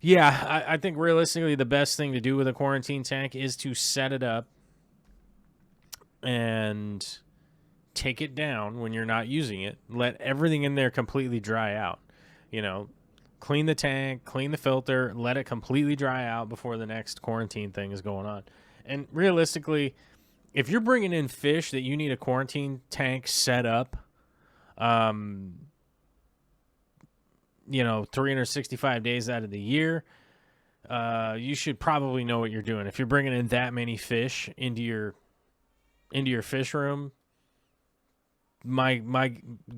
yeah, I think realistically the best thing to do with a quarantine tank is to set it up and take it down when you're not using it. Let everything in there completely dry out. Clean the tank, clean the filter, let it completely dry out before the next quarantine thing is going on. And realistically, if you're bringing in fish that you need a quarantine tank set up, 365 days out of the year, you should probably know what you're doing. If you're bringing in that many fish into your fish room, my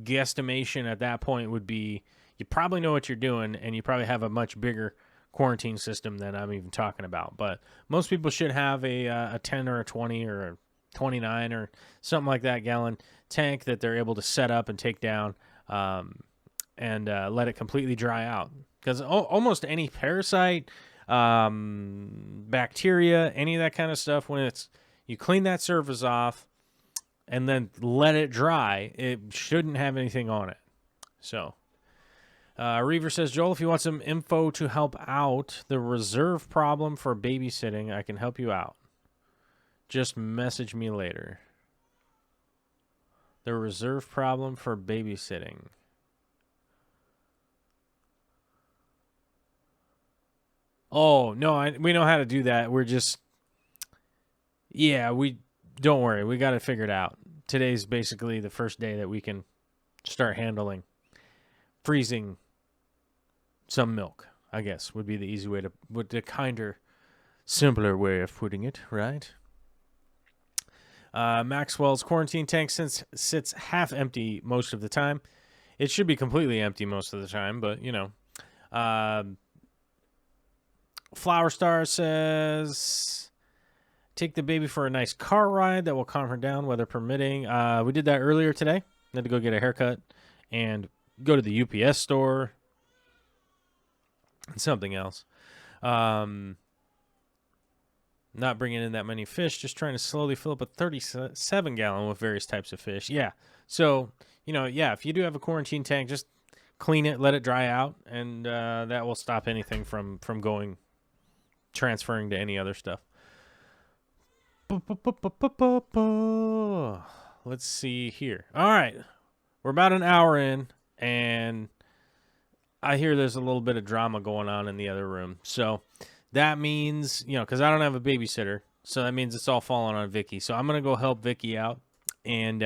guesstimation at that point would be you probably know what you're doing, and you probably have a much bigger quarantine system than I'm even talking about. But most people should have a 10 or a 20 or a 29 or something like that gallon tank that they're able to set up and take down and let it completely dry out. Because almost any parasite, bacteria, any of that kind of stuff, when you clean that surface off and then let it dry, it shouldn't have anything on it. So, Reaver says, Joel, if you want some info to help out the reserve problem for babysitting, I can help you out. Just message me later. The reserve problem for babysitting. Oh, no, we know how to do that. We're just, don't worry. We got it figured out. Today's basically the first day that we can start handling freezing some milk, I guess, would be the easy way the kinder, simpler way of putting it, right? Maxwell's quarantine tank sits half empty most of the time. It should be completely empty most of the time, but, Flower Star says, take the baby for a nice car ride that will calm her down, weather permitting. We did that earlier today. Had to go get a haircut and go to the UPS store and something else. Not bringing in that many fish, just trying to slowly fill up a 37-gallon with various types of fish. Yeah. So, if you do have a quarantine tank, just clean it, let it dry out, and that will stop anything from transferring to any other stuff. Let's see here. All right. We're about an hour in, and I hear there's a little bit of drama going on in the other room. So that means, because I don't have a babysitter, so that means it's all falling on Vicky. So I'm going to go help Vicky out and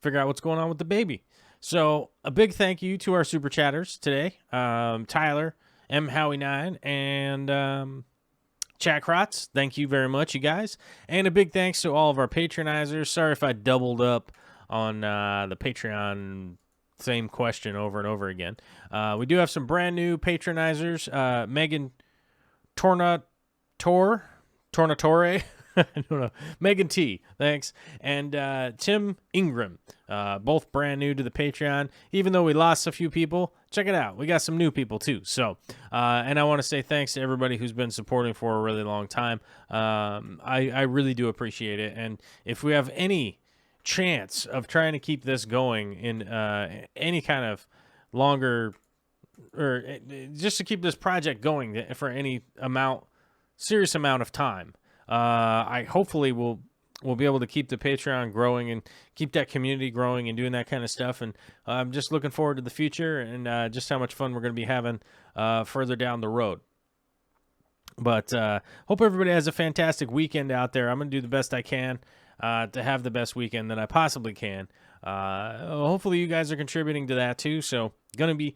figure out what's going on with the baby. So a big thank you to our super chatters today. Tyler, M. Howie9, and Chad Krotz. Thank you very much, you guys. And a big thanks to all of our patronizers. Sorry if I doubled up on the Patreon same question over and over again. We do have some brand new patronizers. Megan Tornatore. I don't know. Megan T. Thanks. And Tim Ingram. Both brand new to the Patreon. Even though we lost a few people, check it out. We got some new people too. So, and I want to say thanks to everybody who's been supporting for a really long time. I really do appreciate it. And if we have any chance of trying to keep this going in any kind of longer, or just to keep this project going for any serious amount of time, I hopefully will we'll be able to keep the Patreon growing and keep that community growing and doing that kind of stuff. And I'm just looking forward to the future and just how much fun we're going to be having further down the road. But hope everybody has a fantastic weekend out there. I'm going to do the best I can to have the best weekend that I possibly can. Hopefully you guys are contributing to that too. So going to be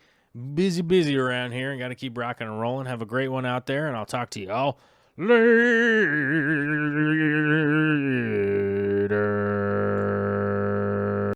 busy around here and got to keep rocking and rolling. Have a great one out there, and I'll talk to you all later.